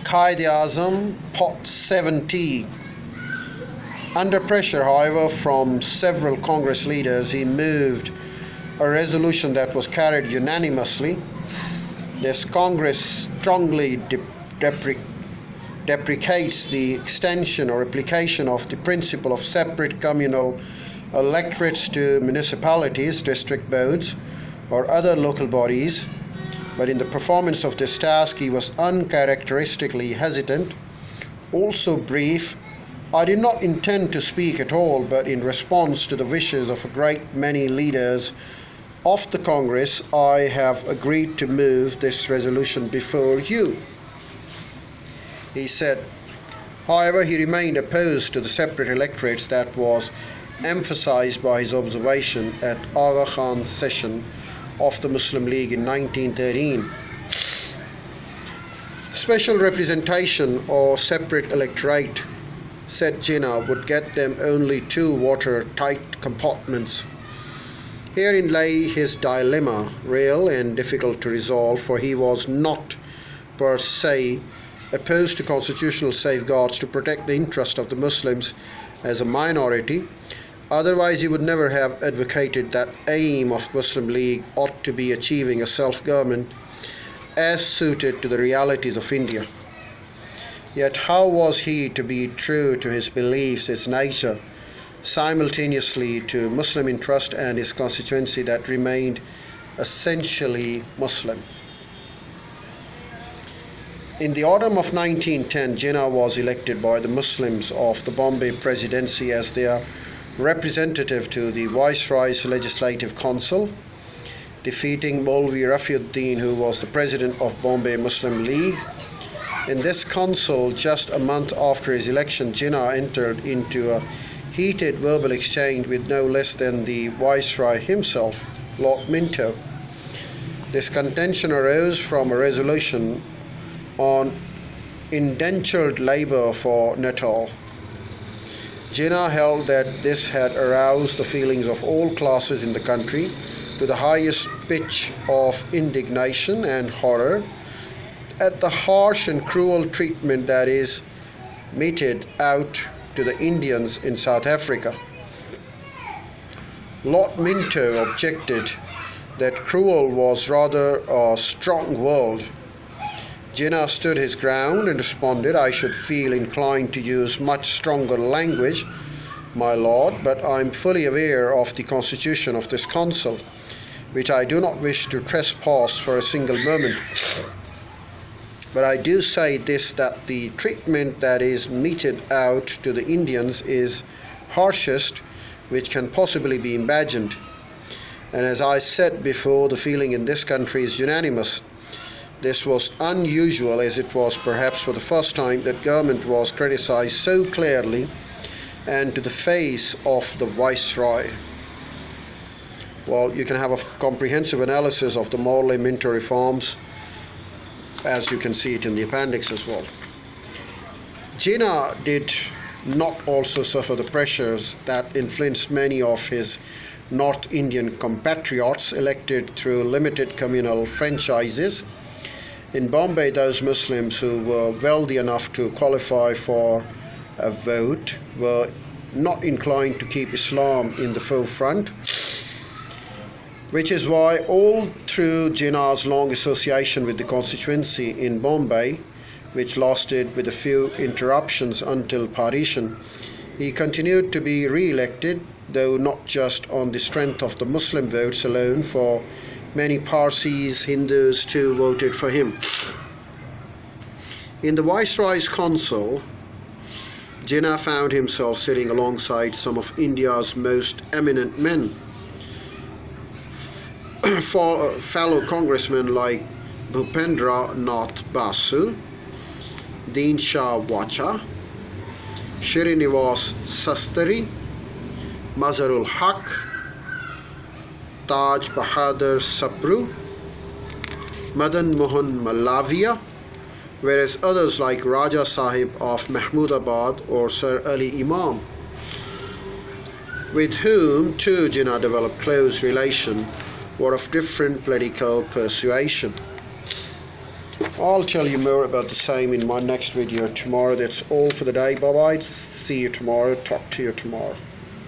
Quaid Azam Pot 70. Under pressure, however, from several Congress leaders, he moved a resolution that was carried unanimously. This Congress strongly deprecates the extension or application of the principle of separate communal electorates to municipalities, district boards, or other local bodies. But in the performance of this task, he was uncharacteristically hesitant, also brief. I did not intend to speak at all, but in response to the wishes of a great many leaders of the Congress, I have agreed to move this resolution before you, he said. However, he remained opposed to the separate electorates that was emphasized by his observation at Aga Khan's session of the Muslim League in 1913. Special representation or separate electorate, said Jinnah, would get them only two watertight compartments. Herein lay his dilemma, real and difficult to resolve, for he was not per se opposed to constitutional safeguards to protect the interest of the Muslims as a minority. Otherwise, he would never have advocated that aim of Muslim League ought to be achieving a self-government as suited to the realities of India. Yet how was he to be true to his beliefs, his nature, simultaneously to Muslim interest and his constituency that remained essentially Muslim? In the autumn of 1910, Jinnah was elected by the Muslims of the Bombay Presidency as their representative to the Viceroy's Legislative Council, defeating Maulvi Rafiuddin, who was the president of Bombay Muslim League. In this council, just a month after his election, Jinnah entered into a heated verbal exchange with no less than the Viceroy himself, Lord Minto. This contention arose from a resolution on indentured labour for Natal. Jinnah held that this had aroused the feelings of all classes in the country to the highest pitch of indignation and horror at the harsh and cruel treatment that is meted out to the Indians in South Africa. Lord Minto objected that cruel was rather a strong word. Jinnah stood his ground and responded, I should feel inclined to use much stronger language, my lord, but I am fully aware of the constitution of this council, which I do not wish to trespass for a single moment. But I do say this, that the treatment that is meted out to the Indians is harshest which can possibly be imagined. And as I said before, the feeling in this country is unanimous. This was unusual, as it was perhaps for the first time that government was criticized so clearly and to the face of the Viceroy. Well, you can have a comprehensive analysis of the Morley Minto reforms, as you can see it in the appendix as well. Jinnah did not also suffer the pressures that influenced many of his North Indian compatriots elected through limited communal franchises. In Bombay, those Muslims who were wealthy enough to qualify for a vote were not inclined to keep Islam in the forefront, which is why all through Jinnah's long association with the constituency in Bombay, which lasted with a few interruptions until partition, he continued to be re-elected, though not just on the strength of the Muslim votes alone, for many Parsis, Hindus too voted for him. In the Viceroy's council, Jinnah found himself sitting alongside some of India's most eminent men, fellow congressmen like Bhupendra Nath Basu, Deen Shah Wacha, Srinivas Sastari, Mazharul Haq, Taj Bahadur Sapru, Madan Mohan Malavia, whereas others like Raja Sahib of Mahmudabad or Sir Ali Imam, with whom too Jinnah developed close relation, were of different political persuasion. I'll tell you more about the same in my next video tomorrow. That's all for the day. Bye bye. See you tomorrow. Talk to you tomorrow.